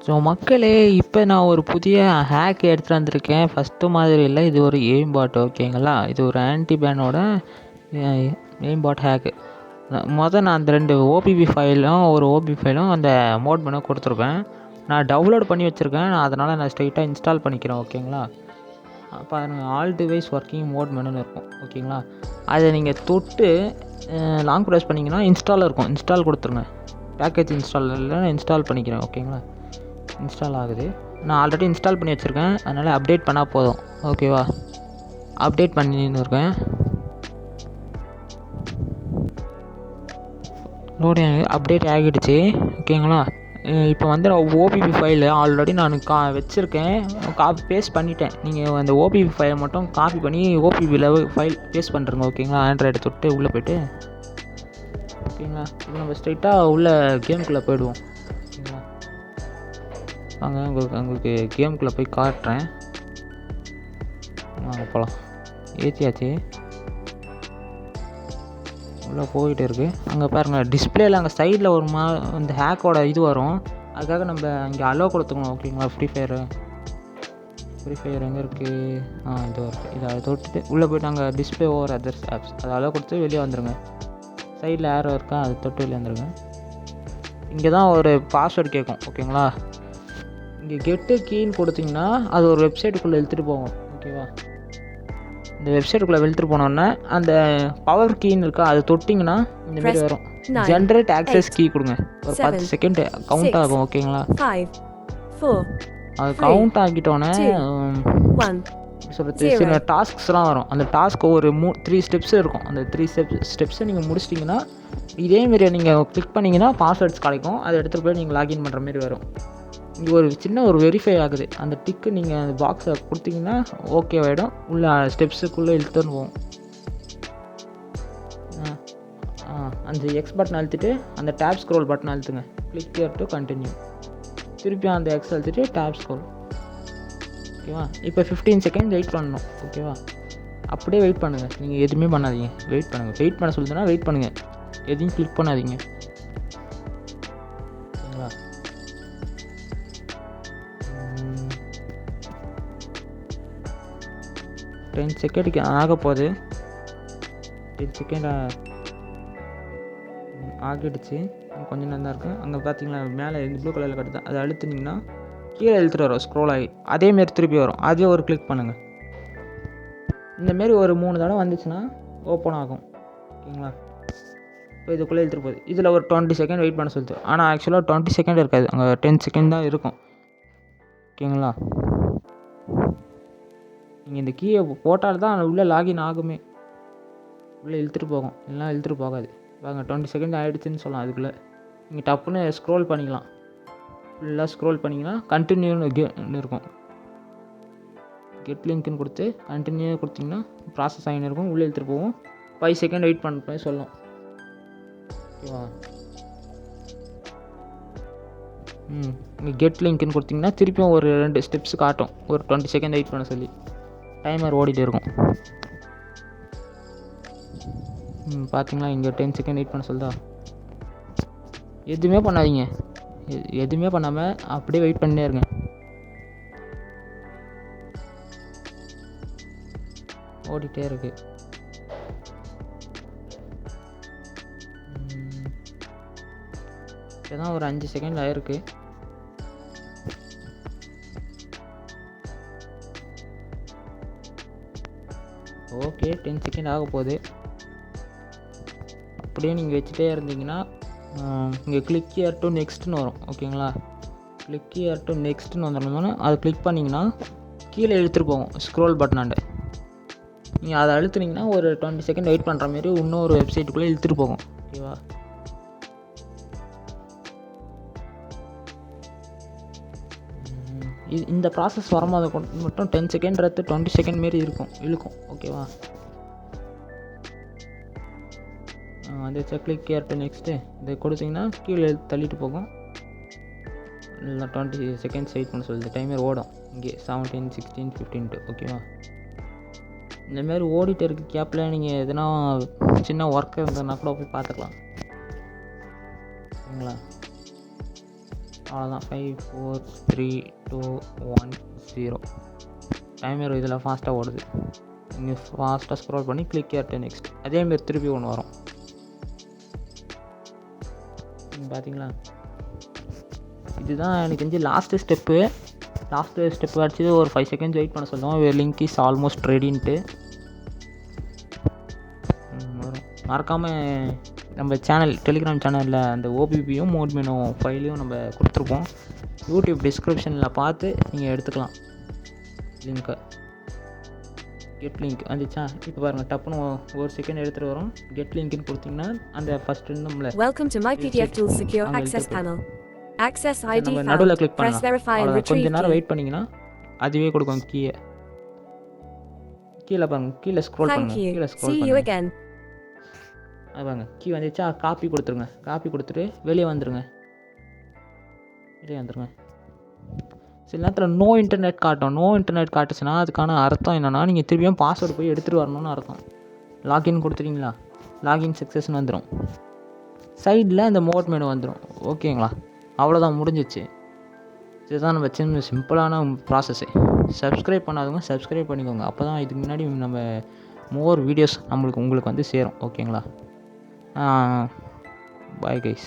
So மக்களே, இப்போ நான் ஒரு புதிய ஹேக் எடுத்துகிட்டு வந்திருக்கேன். ஃபஸ்ட்டு மாதிரி இல்லை, இது ஒரு எய்ம் பாட். ஓகேங்களா, இது ஒரு ஆன்டி பேனோட எய்ம் பாட் ஹேக்கு. நான் அந்த 2 ஓபிபி ஃபைலும் ஒரு ஓபிபி ஃபைலும் அந்த மோட் பண்ண கொடுத்துருப்பேன். நான் டவுன்லோட் பண்ணி வச்சுருக்கேன். அதனால் நான் ஸ்ட்ரைட்டாக இன்ஸ்டால் பண்ணிக்கிறேன். ஓகேங்களா, அப்போ ஆல் டிவைஸ் ஒர்க்கிங் மோட் மெனுன்னு இருக்கும். ஓகேங்களா, அதை நீங்கள் தொட்டு லாங் ப்ரெஸ் பண்ணிங்கன்னா இன்ஸ்டால் இருக்கும். இன்ஸ்டால் கொடுத்துருங்க. பேக்கேஜ் இன்ஸ்டால் இல்லை, இன்ஸ்டால் பண்ணிக்கிறேன். ஓகேங்களா, இன்ஸ்டால் ஆகுது. நான் ஆல்ரெடி இன்ஸ்டால் பண்ணி வச்சுருக்கேன். அதனால் அப்டேட் பண்ணால் போதும். ஓகேவா, அப்டேட் பண்ணின்னு இருக்கேன். லோடிங் அப்டேட் ஆகிடுச்சு. ஓகேங்களா, இப்போ வந்து நான் ஓபிபி ஃபைலு ஆல்ரெடி நான் வச்சுருக்கேன். காப்பி பேஸ்ட் பண்ணிட்டேன். நீங்கள் அந்த ஓபிபி ஃபைலை மட்டும் காப்பி பண்ணி ஓபிபியில் ஃபைல் பேஸ்ட் பண்ணுறங்க. ஓகேங்களா, ஆண்ட்ராய்டு தொட்டு உள்ளே போய்ட்டு. ஓகேங்களா, இப்போ நம்ம ஸ்ட்ரைட்டாக உள்ள கேமுக்குள்ளே போய்டுவோம். ஓகேங்களா, வாங்க உங்களுக்கு கேமுக்குள்ளே போய் காட்டுறேன். வாங்க போகலாம். ஏற்றியாச்சு, உள்ளே போய்கிட்டு இருக்குது. அங்கே பாருங்கள், டிஸ்பிளேயில் அங்கே சைடில் ஒரு இந்த ஹேக்கோட இது வரும். அதுக்காக நம்ம இங்கே அலோ கொடுத்துக்கணும். ஓகேங்களா, ஃப்ரீ ஃபயர் எங்கே இருக்குது? இது இருக்குது. இதை தொட்டுட்டு உள்ளே போய்ட்டு அங்கே டிஸ்பிளே ஓவர் அதர்ஸ் ஆப்ஸ் அதை அலோ கொடுத்து வெளியே வந்துடுங்க. சைடில் ஏரோ இருக்கா, அதை தொட்டு வெளியே வந்துடுங்க. இங்கே தான் ஒரு பாஸ்வேர்டு கேட்கும். ஓகேங்களா, இங்கே கெட்டு கீன்னு கொடுத்திங்கன்னா அது ஒரு வெப்சைட்டுக்குள்ளே இழுத்துட்டு போகும். ஓகேவா, இந்த வெப்சைட்டுக்குள்ளே வெளுத்துட்டு போனோன்னே அந்த பவர் கீன்னு இருக்கா, அது தொட்டிங்கன்னா இந்த மாதிரி வரும். ஜென்ரேட் ஆக்சஸ் கீ கொடுங்க. ஒரு 10 செகண்ட் கவுண்ட் ஆகும். ஓகேங்களா, அது கவுண்ட் ஆகிட்டோன்னே சொல்கிறது சில டாஸ்க்ஸ்லாம் வரும். அந்த டாஸ்க் ஒரு 3 ஸ்டெப்ஸ் இருக்கும். அந்த 3 ஸ்டெப்ஸை நீங்கள் முடிச்சிட்டிங்கன்னா இதேமாரி நீங்கள் கிளிக் பண்ணிங்கன்னா பாஸ்வேர்ட்ஸ் கிடைக்கும். அதை எடுத்துகிட்டு போய் நீங்கள் லாகின் பண்ணுற மாதிரி வரும். இங்கே ஒரு சின்ன ஒரு வெரிஃபை ஆகுது. அந்த டிக்கு நீங்கள் அந்த பாக்ஸை கொடுத்தீங்கன்னா ஓகே ஆகிடும். உள்ள ஸ்டெப்ஸுக்குள்ளே இழுத்துன்னு போகும். அந்த எக்ஸ் பட்டன் அழுத்திட்டு அந்த டேப் ஸ்க்ரோல் பட்டன் அழுத்துங்க. Click here to continue. திருப்பி அந்த எக்ஸ் அழுத்திட்டு டேப் ஸ்க்ரோல். ஓகேவா, இப்போ 15 செகண்ட் வெயிட் பண்ணணும். ஓகேவா, அப்படியே வெயிட் பண்ணுங்கள். நீங்கள் எதுவுமே பண்ணாதீங்க, வெயிட் பண்ணுங்கள். வெயிட் பண்ண சொல்லுதுன்னா வெயிட் பண்ணுங்கள், எதையும் கிளிக் பண்ணாதீங்க. ஓகேங்களா, 10 செகண்டுக்கு ஆக போகுது. 10 செகண்ட் ஆகிடுச்சு. கொஞ்சம் நேரம் தான் இருக்குது. அங்கே பார்த்தீங்களா மேலே ப்ளூ கலரில் கட்டுது, அதை அழுத்துனீங்கன்னா கீழே இழுத்துட்டு வரும். ஸ்க்ரோல் ஆகி அதேமாரி திருப்பி வரும். அதே ஒரு கிளிக் பண்ணுங்கள். இந்தமாரி ஒரு 3 தடவை வந்துச்சுன்னா ஓப்பன் ஆகும். ஓகேங்களா, இப்போ இதுக்குள்ளே இழுத்துட்டு போகுது. இதில் ஒரு 20 செகண்ட் வெயிட் பண்ண சொல்லுது. ஆனால் ஆக்சுவலாக 20 செகண்ட் இருக்காது, அங்கே 10 செகண்ட் தான் இருக்கும். ஓகேங்களா, நீங்கள் இந்த கீயை போட்டால் தான் உள்ளே லாகின் ஆகுமே. உள்ளே இழுத்துட்டு போகும், இல்லைனா இழுத்துட்டு போகாது. வாங்க, 20 செகண்ட் ஆகிடுச்சின்னு சொல்லலாம். அதுக்குள்ளே நீங்கள் டப்புன்னு ஸ்க்ரோல் பண்ணிக்கலாம். ஃபுல்லாக ஸ்க்ரோல் பண்ணிங்கன்னா கண்டினியூன்னு இருக்கும். கெட் லிங்க்னு கொடுத்து கண்டினியூ கொடுத்திங்கன்னா ப்ராசஸ் ஆகின்னு இருக்கும். உள்ளே இழுத்துட்டு போகும். 5 செகண்ட் வெயிட் பண்ண சொல்லலாம். ஓகேவா, இங்கே கெட் லிங்க்னு கொடுத்திங்கன்னா திருப்பியும் ஒரு 2 ஸ்டெப்ஸ் காட்டும். ஒரு 20 செகண்ட் வெயிட் பண்ண சொல்லி டைமர் ஓடிட்டு இருக்கும். பார்த்தீங்களா, இங்கே 10 செகண்ட் வெயிட் பண்ண சொல்லுதா. எதுவுமே பண்ணாதீங்க, எதுவுமே பண்ணாமல் அப்படியே வெயிட் பண்ணிட்டே இருங்க. ஓடிட்டே இருக்கு. இப்போதான் ஒரு 5 செகண்ட் ஆயிருக்கு. ஓகே, 10 செகண்ட் ஆக போகுது. அப்படியே நீங்கள் வச்சுட்டே இருந்தீங்கன்னா இங்கே கிளிக் ஹியர் டு நெக்ஸ்ட்னு வரும். ஓகேங்களா, கிளிக் ஹியர் டு நெக்ஸ்ட்னு வந்துடணும்னா அதை கிளிக் பண்ணிங்கன்னா கீழே இழுத்துட்டு போகும் ஸ்க்ரோல் பட்டனாண்ட. நீங்கள் அதை அழுத்துனீங்கன்னா ஒரு 20 செகண்ட் வெயிட் பண்ணுற மாதிரி இன்னொரு வெப்சைட்டுக்குள்ளே இழுத்துட்டு போகும். ஓகேவா, இந்த ப்ராசஸ் வரும்போது மட்டும் 10 செகண்ட்றது 20 செகண்ட் மாரி இழுக்கும். ஓகேவா, அந்த கிளிக் ஹியர் டு நெக்ஸ்ட்டு இதை கொடுத்தீங்கன்னா கீழே தள்ளிட்டு போகும். இல்லை 20 செகண்ட்ஸ் வெயிட் பண்ண சொல்லுது. டைமர் ஓடும் இங்கே 17, 16, 15. ஓகேவா, இந்தமாரி ஓடிட்டு இருக்க கேப்பில் நீங்கள் எதுனா சின்ன ஒர்க் இருந்ததுன்னா கூட போய் பார்த்துக்கலாம். ஓகேங்களா, அவ்வளோதான். 5 4 3 2 1 0. டைமர் இதில் ஃபாஸ்ட்டாக ஓடுது. நீங்கள் ஃபாஸ்ட்டாக ஸ்க்ரோல் பண்ணி கிளிக் ஹியர் டு நெக்ஸ்ட். அதேமாரி திருப்பி ஒன்று வரும். பார்த்தீங்களா, இதுதான் எனக்கு தெரிஞ்சு லாஸ்ட்டு ஸ்டெப்பு அடிச்சது. ஒரு 5 செகண்ட்ஸ் வெயிட் பண்ண சொல்லுவோம். லிங்க் இஸ் ஆல்மோஸ்ட் ரெடின்ட்டு வரும். மறக்காமல் நம்ம சேனல் டெலிகிராம் சேனலில் அந்த ஓபிபியும் மோட் மெனு ஃபைலையும் நம்ம கொடுத்துருப்போம். யூடியூப் டிஸ்கிரிப்ஷனில் பார்த்து நீங்கள் எடுத்துக்கலாம் லிங்க்கை. கெட் லிங்க் வந்துச்சா? இப்போ பாருங்கள், டப்புன்னு ஒரு செகண்ட் எடுத்துகிட்டு வரும். கெட் லிங்க்னு கொடுத்தீங்கன்னா அந்த ஃபஸ்ட்டு நம்மள Welcome to my PDF Tools Secure Access Panel. Access ID நம்ம found. நடுவில் கிளிக் Press பண்ணலாம். verify and அவ்வளோதான். கொஞ்ச retrieve நேரம் key. வெயிட் பண்ணிங்கன்னா அதுவே கொடுக்கும் கீழே பாருங்க. கீழே ஸ்க்ரோல் Thank பண்ணுங்கள். you. கீழே ஸ்க்ரோல் See you பண்ணுங்கள். again. அது பாருங்க, கீ வந்துச்சா? காப்பி கொடுத்துருங்க. காப்பி கொடுத்துட்டு வெளியே வந்துடுங்க. சில நேரத்தில் நோ இன்டர்நெட் காட்டும். நோ இன்டர்நெட் காட்டுச்சுன்னா அதுக்கான அர்த்தம் என்னென்னா, நீங்கள் திருப்பியும் பாஸ்வேர்டு போய் எடுத்துகிட்டு வரணும்னு அர்த்தம். லாகின் கொடுத்துட்டீங்களா, லாகின் சக்ஸஸ்ன்னு வந்துடும். சைடில் இந்த மோட் மெனு வந்துடும். ஓகேங்களா, அவ்வளோதான், முடிஞ்சிச்சு. இதுதான் நம்ம சின்ன சிம்பிளான ப்ராசஸ்ஸு. சப்ஸ்கிரைப் பண்ணாதவங்க சப்ஸ்கிரைப் பண்ணிக்கோங்க. அப்போ தான் இதுக்கு முன்னாடி நம்ம மோர் வீடியோஸ் உங்களுக்கு வந்து சேரும். ஓகேங்களா, பாய் கைஸ்.